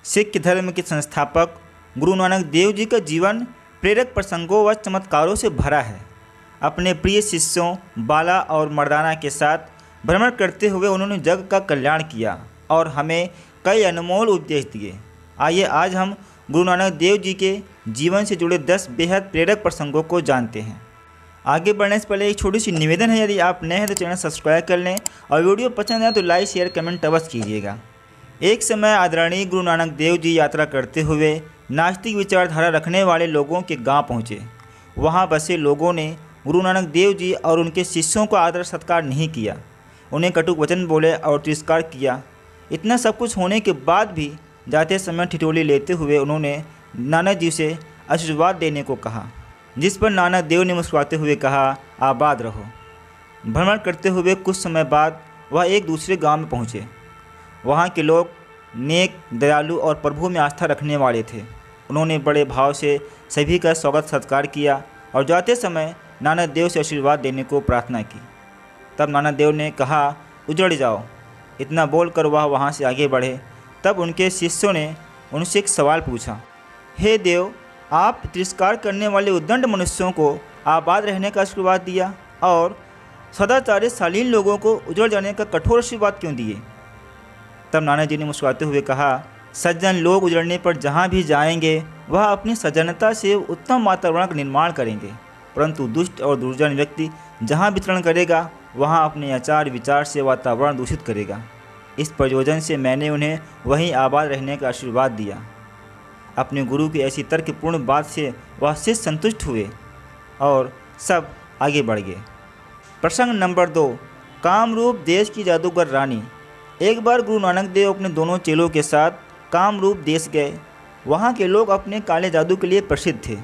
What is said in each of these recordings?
सिख धर्म के संस्थापक गुरु नानक देव जी का जीवन प्रेरक प्रसंगों व चमत्कारों से भरा है। अपने प्रिय शिष्यों बाला और मर्दाना के साथ भ्रमण करते हुए उन्होंने जग का कल्याण किया और हमें कई अनमोल उपदेश दिए। आइए आज हम गुरु नानक देव जी के जीवन से जुड़े 10 बेहद प्रेरक प्रसंगों को जानते हैं। आगे बढ़ने से पहले एक छोटी सी निवेदन है, यदि आप नए हैं तो चैनल सब्सक्राइब कर लें और वीडियो पसंद आए तो लाइक शेयर कमेंट अवश्य कीजिएगा। एक समय आदरणीय गुरु नानक देव जी यात्रा करते हुए नास्तिक विचारधारा रखने वाले लोगों के गांव पहुँचे। वहां बसे लोगों ने गुरु नानक देव जी और उनके शिष्यों को आदर सत्कार नहीं किया, उन्हें कटुक वचन बोले और तिरस्कार किया। इतना सब कुछ होने के बाद भी जाते समय ठिठोली लेते हुए उन्होंने नानक जी से आशीर्वाद देने को कहा, जिस पर नानक देव ने मुस्कुराते हुए कहा, आबाद रहो। भ्रमण करते हुए कुछ समय बाद वह एक दूसरे गांव में पहुँचे। वहाँ के लोग नेक, दयालु और प्रभु में आस्था रखने वाले थे। उन्होंने बड़े भाव से सभी का स्वागत सत्कार किया और जाते समय नानक देव से आशीर्वाद देने को प्रार्थना की। तब नानक देव ने कहा, उजड़ जाओ। इतना बोलकर वह वहाँ से आगे बढ़े। तब उनके शिष्यों ने उनसे एक सवाल पूछा, हे देव, आप तिरस्कार करने वाले उद्दंड मनुष्यों को आबाद रहने का आशीर्वाद दिया और सदाचारी शालीन लोगों को उजड़ जाने का कठोर आशीर्वाद क्यों दिए? तब नानक जी ने मुस्कुराते हुए कहा, सज्जन लोग उजड़ने पर जहाँ भी जाएंगे वह अपनी सज्जनता से उत्तम वातावरण का निर्माण करेंगे, परंतु दुष्ट और दुर्जन व्यक्ति जहाँ विचरण करेगा वहाँ अपने आचार विचार से वातावरण दूषित करेगा। इस प्रयोजन से मैंने उन्हें वहीं आबाद रहने का आशीर्वाद दिया। अपने गुरु की ऐसी तर्कपूर्ण बात से वह शिष्य संतुष्ट हुए और सब आगे बढ़ गए। प्रसंग नंबर 2, कामरूप देश की जादूगर रानी। एक बार गुरु नानक देव अपने दोनों चेलों के साथ कामरूप देश गए। वहाँ के लोग अपने काले जादू के लिए प्रसिद्ध थे।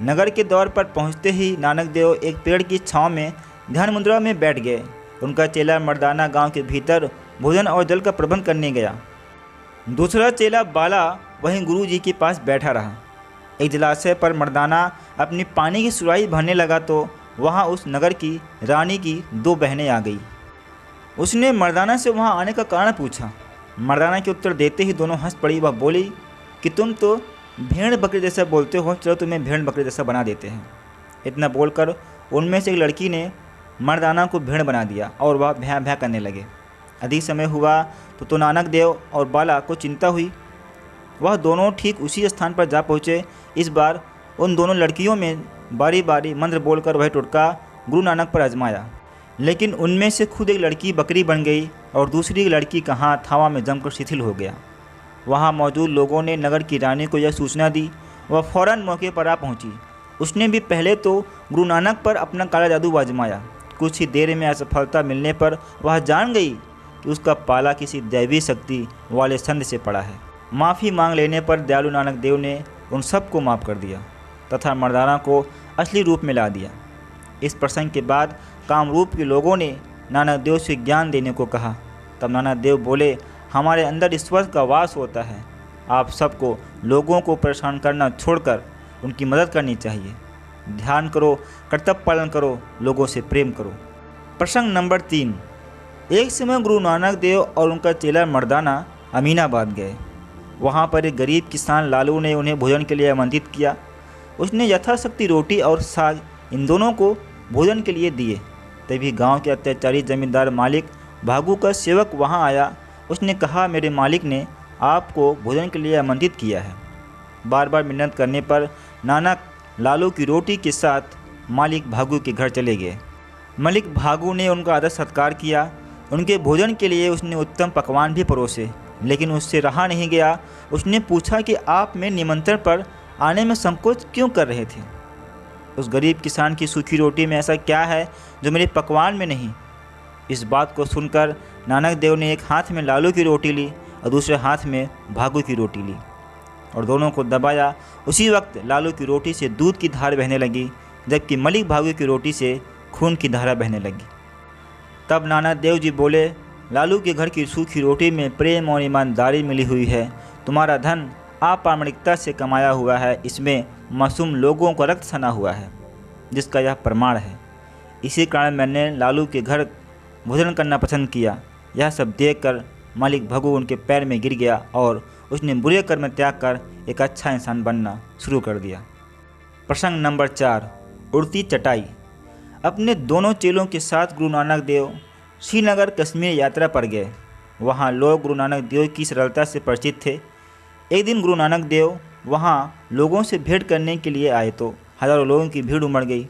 नगर के द्वार पर पहुँचते ही नानक देव एक पेड़ की छाँव में ध्यान मुद्रा में बैठ गए। उनका चेला मर्दाना गांव के भीतर भोजन और जल का प्रबंध करने गया। दूसरा चेला बाला वहीं गुरु जी के पास बैठा रहा। एक जलाशय पर मर्दाना अपनी पानी की सुराही भरने लगा तो वहां उस नगर की रानी की 2 बहनें आ गई। उसने मर्दाना से वहां आने का कारण पूछा। मर्दाना के उत्तर देते ही दोनों हंस पड़ी। वह बोली कि तुम तो भेड़ बकरी जैसा बोलते हो, चलो तुम्हें भेड़ बकरी जैसा बना देते हैं। इतना बोलकर उनमें से एक लड़की ने मर्दाना को भेड़ बना दिया और वह भैं भैं करने लगे। अधिक समय हुआ तो नानक देव और बाला को चिंता हुई। वह दोनों ठीक उसी स्थान पर जा पहुँचे। इस बार उन दोनों लड़कियों में बारी बारी मंत्र बोलकर वह टोटका गुरु नानक पर आजमाया, लेकिन उनमें से खुद एक लड़की बकरी बन गई और दूसरी लड़की का हाथ हवा में जमकर शिथिल हो गया। वहाँ मौजूद लोगों ने नगर की रानी को यह सूचना दी। वह फौरन मौके पर आ पहुँची। उसने भी पहले तो गुरु नानक पर अपना काला जादू आजमाया। कुछ ही देर में असफलता मिलने पर वह जान गई कि उसका पाला किसी दैवी शक्ति वाले संत से पड़ा है। माफ़ी मांग लेने पर दयालु नानक देव ने उन सबको माफ़ कर दिया तथा मर्दाना को असली रूप में ला दिया। इस प्रसंग के बाद कामरूप के लोगों ने नानक देव से ज्ञान देने को कहा। तब नानक देव बोले, हमारे अंदर ईश्वर का वास होता है। आप सबको लोगों को परेशान करना छोड़कर उनकी मदद करनी चाहिए। ध्यान करो, कर्तव्य पालन करो, लोगों से प्रेम करो। प्रसंग नंबर 3, एक समय गुरु नानक देव और उनका चेला मर्दाना अमीनाबाद गए। वहाँ पर एक गरीब किसान लालू ने उन्हें भोजन के लिए आमंत्रित किया। उसने यथाशक्ति रोटी और साग इन दोनों को भोजन के लिए दिए। तभी गांव के अत्याचारी जमींदार मालिक भागू का सेवक वहां आया। उसने कहा, मेरे मालिक ने आपको भोजन के लिए आमंत्रित किया है। बार बार मिन्नत करने पर नानक लालू की रोटी के साथ मालिक भागू के घर चले गए। मालिक भागू ने उनका आदर सत्कार किया। उनके भोजन के लिए उसने उत्तम पकवान भी परोसे, लेकिन उससे रहा नहीं गया। उसने पूछा कि आप में निमंत्रण पर आने में संकोच क्यों कर रहे थे? उस गरीब किसान की सूखी रोटी में ऐसा क्या है जो मेरे पकवान में नहीं? इस बात को सुनकर नानक देव ने एक हाथ में लालू की रोटी ली और दूसरे हाथ में भागू की रोटी ली और दोनों को दबाया। उसी वक्त लालू की रोटी से दूध की धार बहने लगी, जबकि मलिक भागू की रोटी से खून की धारा बहने लगी। तब नानक देव जी बोले, लालू के घर की सूखी रोटी में प्रेम और ईमानदारी मिली हुई है। तुम्हारा धन अप्रामाणिकता से कमाया हुआ है। इसमें मासूम लोगों का रक्त सना हुआ है, जिसका यह प्रमाण है। इसी कारण मैंने लालू के घर भोजन करना पसंद किया। यह सब देखकर मालिक भगू उनके पैर में गिर गया और उसने बुरे कर्म त्याग कर एक अच्छा इंसान बनना शुरू कर दिया। प्रसंग नंबर 4, उड़ती चटाई। अपने दोनों चेलों के साथ गुरु नानक देव श्रीनगर कश्मीर यात्रा पर गए। वहाँ लोग गुरु नानक देव की सरलता से परिचित थे। एक दिन गुरु नानक देव वहाँ लोगों से भेंट करने के लिए आए तो हज़ारों लोगों की भीड़ उमड़ गई।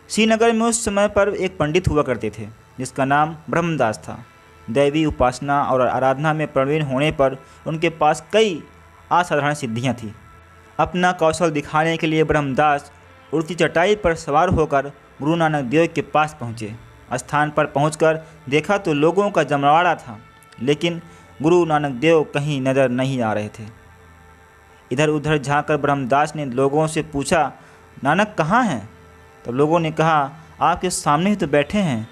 श्रीनगर में उस समय पर एक पंडित हुआ करते थे जिसका नाम ब्रह्मदास था। दैवी उपासना और आराधना में प्रवीण होने पर उनके पास कई असाधारण सिद्धियां थीं। अपना कौशल दिखाने के लिए ब्रह्मदास उड़ती चटाई पर सवार होकर गुरु नानक देव के पास पहुँचे। स्थान पर पहुंचकर देखा तो लोगों का जमवाड़ा था, लेकिन गुरु नानक देव कहीं नज़र नहीं आ रहे थे। इधर उधर झांककर ब्रह्मदास ने लोगों से पूछा, नानक कहाँ हैं? तो लोगों ने कहा, आपके सामने ही तो बैठे हैं।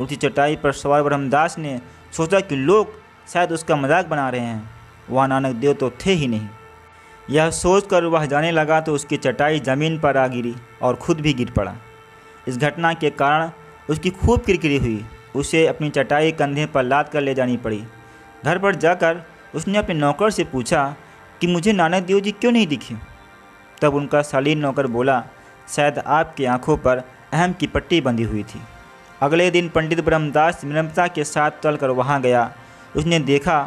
उड़ती चटाई पर सवार ब्रह्मदास ने सोचा कि लोग शायद उसका मजाक बना रहे हैं, वहाँ नानक देव तो थे ही नहीं। यह सोचकर वह जाने लगा तो उसकी चटाई ज़मीन पर आ गिरी और खुद भी गिर पड़ा। इस घटना के कारण उसकी खूब किरकिरी हुई। उसे अपनी चटाई कंधे पर लाद कर ले जानी पड़ी। घर पर जाकर उसने अपने नौकर से पूछा कि मुझे नानक देव जी क्यों नहीं दिखे। तब उनका शालीन नौकर बोला, शायद आपकी आंखों पर अहम की पट्टी बंधी हुई थी। अगले दिन पंडित ब्रह्मदास विनम्रता के साथ चलकर वहाँ गया। उसने देखा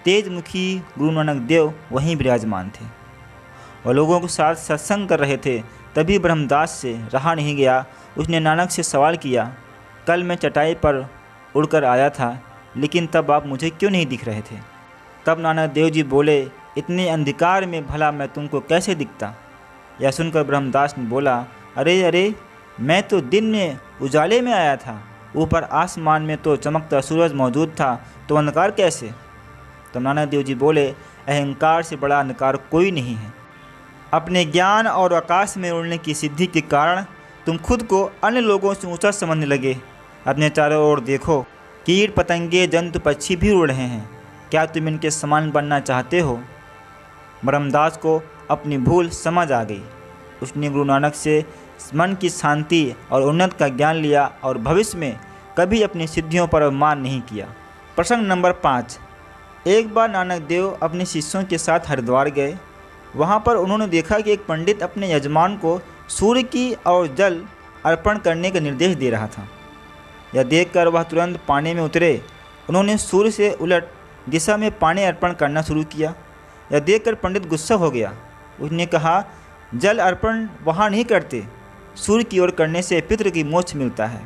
तेजमुखी गुरु नानक देव वहीं विराजमान थे। वह लोगों के साथ सत्संग कर रहे थे। तभी ब्रह्मदास से रहा नहीं गया। उसने नानक से सवाल किया, कल मैं चटाई पर उड़कर आया था, लेकिन तब आप मुझे क्यों नहीं दिख रहे थे? तब नानक देव जी बोले, इतने अंधकार में भला मैं तुमको कैसे दिखता? यह सुनकर ब्रह्मदास ने बोला, अरे अरे, मैं तो दिन में उजाले में आया था। ऊपर आसमान में तो चमकता सूरज मौजूद था, तो अंधकार कैसे? तो नानक देव जी बोले, अहंकार से बड़ा अंधकार कोई नहीं है। अपने ज्ञान और आकाश में उड़ने की सिद्धि के कारण तुम खुद को अन्य लोगों से ऊंचा समझने लगे। अपने चारों ओर देखो, कीट पतंगे जंतु पक्षी भी उड़ रहे हैं। क्या तुम इनके समान बनना चाहते हो? ब्रह्मदास को अपनी भूल समझ आ गई। उसने गुरु नानक से मन की शांति और उन्नत का ज्ञान लिया और भविष्य में कभी अपनी सिद्धियों पर अभिमान नहीं किया। प्रसंग नंबर 5, एक बार नानक देव अपने शिष्यों के साथ हरिद्वार गए। वहाँ पर उन्होंने देखा कि एक पंडित अपने यजमान को सूर्य की और जल अर्पण करने का निर्देश दे रहा था। यह देखकर वह तुरंत पानी में उतरे। उन्होंने सूर्य से उलट दिशा में पानी अर्पण करना शुरू किया। यह देखकर पंडित गुस्सा हो गया। उसने कहा, जल अर्पण वहाँ नहीं करते, सूर्य की ओर करने से पितृ की मोक्ष मिलता है।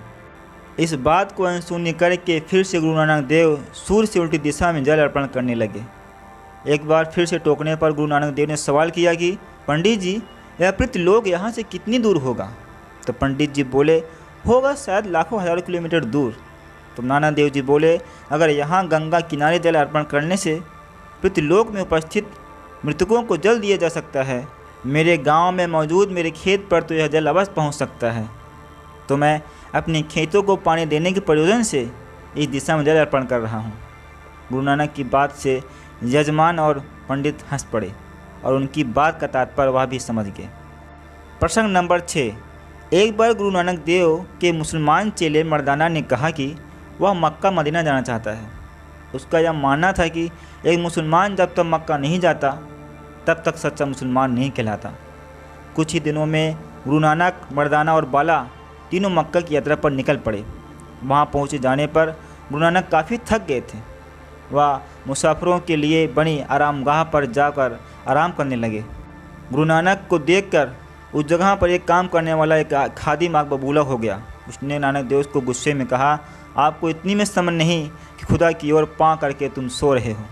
इस बात को अनसुनी करके फिर से गुरु नानक देव सूर्य से उल्टी दिशा में जल अर्पण करने लगे। एक बार फिर से टोकने पर गुरु नानक देव ने सवाल किया कि पंडित जी, यह पृथ्वीलोक यहाँ से कितनी दूर होगा? तो पंडित जी बोले, होगा शायद लाखों हजारों किलोमीटर दूर। तो नानक देव जी बोले, अगर यहाँ गंगा किनारे जल अर्पण करने से पृथ्वीलोक में उपस्थित मृतकों को जल दिया जा सकता है, मेरे गांव में मौजूद मेरे खेत पर तो यह जल अवश्य पहुँच सकता है। तो मैं अपने खेतों को पानी देने के प्रयोजन से इस दिशा में जल अर्पण कर रहा हूँ। गुरु नानक की बात से यजमान और पंडित हंस पड़े और उनकी बात का तात्पर्य वह भी समझ गए। प्रसंग नंबर 6, एक बार गुरु नानक देव के मुसलमान चेले मर्दाना ने कहा कि वह मक्का मदीना जाना चाहता है। उसका यह मानना था कि एक मुसलमान जब तक मक्का नहीं जाता तब तक सच्चा मुसलमान नहीं कहलाता। कुछ ही दिनों में गुरु नानक, मर्दाना और बाला तीनों मक्का की यात्रा पर निकल पड़े। वहाँ पहुँचे जाने पर गुरु नानक काफ़ी थक गए थे। वह मुसाफिरों के लिए बनी आरामगाह पर जाकर आराम करने लगे। गुरु नानक को देखकर उस जगह पर एक काम करने वाला एक खादिम आग बबूला हो गया। उसने नानक देव को गुस्से में कहा, आपको इतनी में समझ नहीं कि खुदा की ओर पाँव करके तुम सो रहे हो?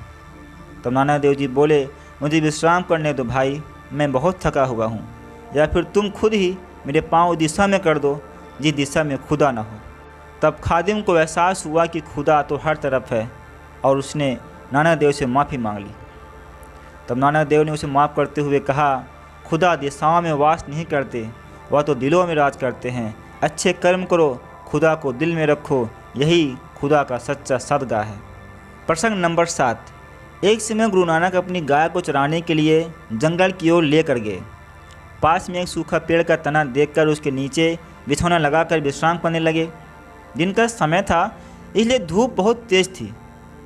तब नानक देव जी बोले, मुझे विश्राम करने दो भाई, मैं बहुत थका हुआ हूँ, या फिर तुम खुद ही मेरे पाँव उस दिशा में कर दो जिस दिशा में खुदा न हो। तब खादिम को एहसास हुआ कि खुदा तो हर तरफ है और उसने नानक देव से माफ़ी मांग ली। तब नानक देव ने उसे माफ़ करते हुए कहा, खुदा दिशाओं में वास नहीं करते, वह तो दिलों में राज करते हैं। अच्छे कर्म करो, खुदा को दिल में रखो, यही खुदा का सच्चा सदगा है। प्रसंग नंबर 7, एक समय गुरु नानक अपनी गाय को चराने के लिए जंगल की ओर लेकर गए। पास में एक सूखा पेड़ का तना देखकर उसके नीचे बिछौना लगाकर विश्राम करने लगे। दिन का समय था, इसलिए धूप बहुत तेज थी।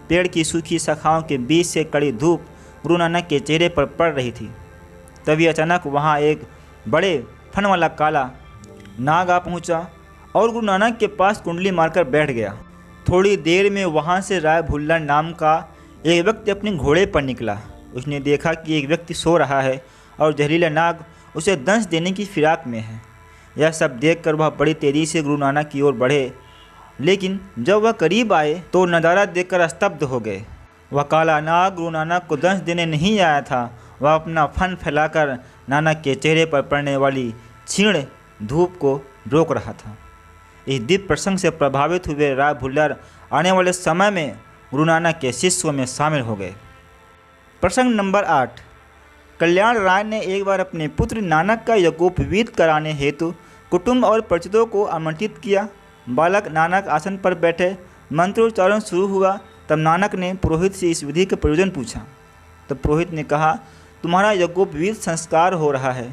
पेड़ की सूखी शाखाओं के बीच से कड़ी धूप गुरु नानक के चेहरे पर पड़ रही थी। तभी अचानक वहाँ एक बड़े फन वाला काला नाग आ पहुँचा और गुरु नानक के पास कुंडली मारकर बैठ गया। थोड़ी देर में वहाँ से राय भुल्लर नाम का एक व्यक्ति अपने घोड़े पर निकला। उसने देखा कि एक व्यक्ति सो रहा है और जहरीला नाग उसे दंश देने की फिराक में है। यह सब देखकर वह बड़ी तेज़ी से गुरु नानक की ओर बढ़े, लेकिन जब वह करीब आए तो नज़ारा देखकर स्तब्ध हो गए। वह काला नाग गुरु नानक को दंश देने नहीं आया था, वह अपना फन फैलाकर नानक के चेहरे पर पड़ने वाली क्षीण धूप को रोक रहा था। इस दिव्य प्रसंग से प्रभावित हुए राय भुल्लर आने वाले समय में गुरु नानक के शिष्यों में शामिल हो गए। प्रसंग नंबर 8। कल्याण राय ने एक बार अपने पुत्र नानक का यज्ञोपवीत कराने हेतु कुटुंब और परिचितों को आमंत्रित किया। बालक नानक आसन पर बैठे, मंत्रोच्चारण शुरू हुआ। तब नानक ने पुरोहित से इस विधि का प्रयोजन पूछा। तब पुरोहित ने कहा, तुम्हारा यज्ञोपवीत संस्कार हो रहा है।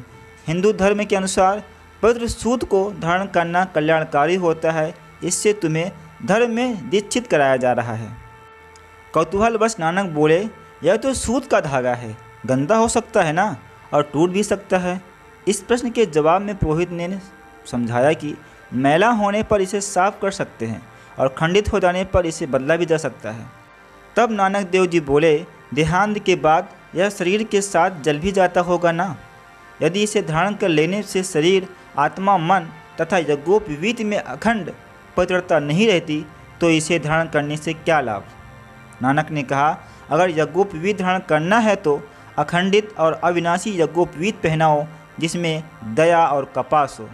हिंदू धर्म के अनुसार पवित्र सूत को धारण करना कल्याणकारी होता है, इससे तुम्हें धर्म में दीक्षित कराया जा रहा है। कौतूहलवश नानक बोले, यह तो सूत का धागा है, गंदा हो सकता है ना, और टूट भी सकता है। इस प्रश्न के जवाब में पुरोहित ने समझाया कि मैला होने पर इसे साफ कर सकते हैं और खंडित हो जाने पर इसे बदला भी जा सकता है। तब नानक देव जी बोले, देहांत के बाद यह शरीर के साथ जल भी जाता होगा ना। यदि इसे धारण कर लेने से शरीर, आत्मा, मन तथा यज्ञोपवीत में अखंड पवित्रता नहीं रहती तो इसे धारण करने से क्या लाभ। नानक ने कहा, अगर यज्ञोपवीत धारण करना है तो अखंडित और अविनाशी यज्ञोपवीत पहनाओ, जिसमें दया और कपास हो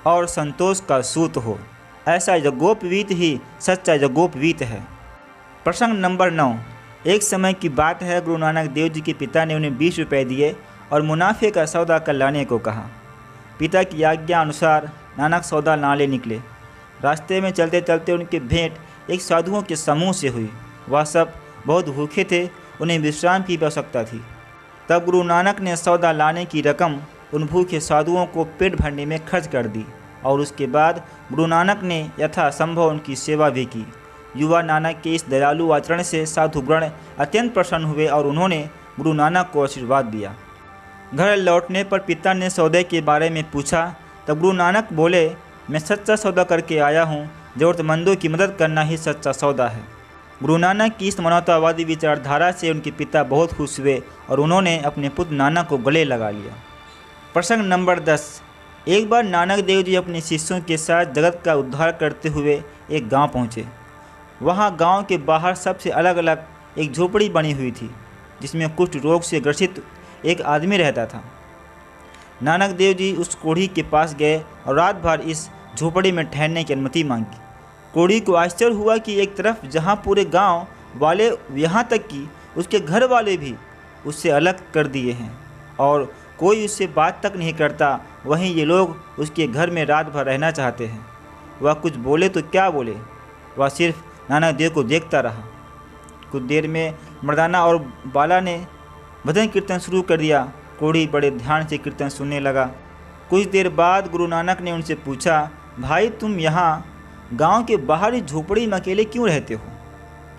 और संतोष का सूत हो। ऐसा यज्ञोपवीत ही सच्चा यज्ञोपवीत है। प्रसंग नंबर 9। एक समय की बात है, गुरु नानक देव जी के पिता ने उन्हें 20 रुपये दिए और मुनाफे का सौदा कर लाने को कहा। पिता की आज्ञा अनुसार नानक सौदा लाने निकले। रास्ते में चलते चलते उनकी भेंट एक साधुओं के समूह से हुई। वह सब बहुत भूखे थे, उन्हें विश्राम की आवश्यकता थी। तब गुरु नानक ने सौदा लाने की रकम उन भूखे साधुओं को पेट भरने में खर्च कर दी और उसके बाद गुरु नानक ने यथासंभव उनकी सेवा भी की। युवा नानक के इस दयालु आचरण से साधुगण अत्यंत प्रसन्न हुए और उन्होंने गुरु नानक को आशीर्वाद दिया। घर लौटने पर पिता ने सौदे के बारे में पूछा। तब गुरु नानक बोले, मैं सच्चा सौदा करके आया हूँ, ज़रूरतमंदों की मदद करना ही सच्चा सौदा है। गुरु नानक की इस मानवतावादी विचारधारा से उनके पिता बहुत खुश हुए और उन्होंने अपने पुत्र नानक को गले लगा लिया। प्रसंग नंबर 10। एक बार नानक देव जी अपने शिष्यों के साथ जगत का उद्धार करते हुए एक गांव पहुँचे। वहाँ गांव के बाहर सबसे अलग अलग एक झोपड़ी बनी हुई थी, जिसमें कुष्ठ रोग से ग्रसित एक आदमी रहता था। नानक देव जी उस कोढ़ी के पास गए और रात भर इस झोपड़ी में ठहरने की अनुमति मांगी। कोढ़ी को आश्चर्य हुआ कि एक तरफ जहाँ पूरे गांव वाले, यहाँ तक कि उसके घर वाले भी उससे अलग कर दिए हैं और कोई उससे बात तक नहीं करता, वहीं ये लोग उसके घर में रात भर रहना चाहते हैं। वह कुछ बोले तो क्या बोले, वह सिर्फ नानक देव को देखता रहा। कुछ देर में मर्दाना और बाला ने भजन कीर्तन शुरू कर दिया। कोढ़ी बड़े ध्यान से कीर्तन सुनने लगा। कुछ देर बाद गुरु नानक ने उनसे पूछा, भाई तुम यहाँ गांव के बाहर इस झोपड़ी में अकेले क्यों रहते हो?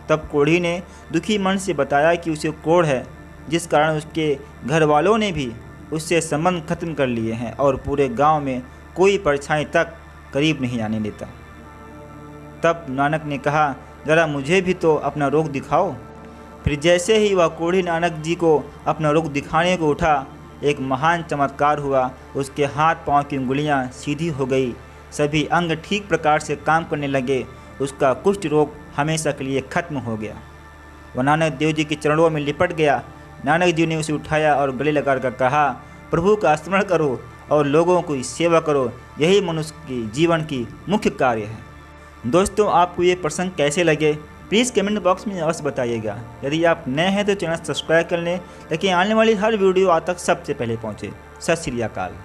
तब कोढ़ी ने दुखी मन से बताया कि उसे कोढ़ है, जिस कारण उसके घर वालों ने भी उससे संबंध खत्म कर लिए हैं और पूरे गांव में कोई परछाई तक करीब नहीं आने देता। तब नानक ने कहा, जरा मुझे भी तो अपना रोग दिखाओ। फिर जैसे ही वह कोढ़ी नानक जी को अपना रोग दिखाने को उठा, एक महान चमत्कार हुआ। उसके हाथ पांव की उंगलियां सीधी हो गई, सभी अंग ठीक प्रकार से काम करने लगे। उसका कुष्ठ रोग हमेशा के लिए खत्म हो गया। वह नानक देव जी के चरणों में लिपट गया। नानक जी ने उसे उठाया और गले लगाकर कहा, प्रभु का स्मरण करो और लोगों की सेवा करो, यही मनुष्य के जीवन की मुख्य कार्य है। दोस्तों, आपको ये प्रसंग कैसे लगे प्लीज़ कमेंट बॉक्स में अवश्य बताइएगा। यदि आप नए हैं तो चैनल सब्सक्राइब कर लें ताकि आने वाली हर वीडियो आप तक सबसे पहले पहुँचे। सत श्री अकाल।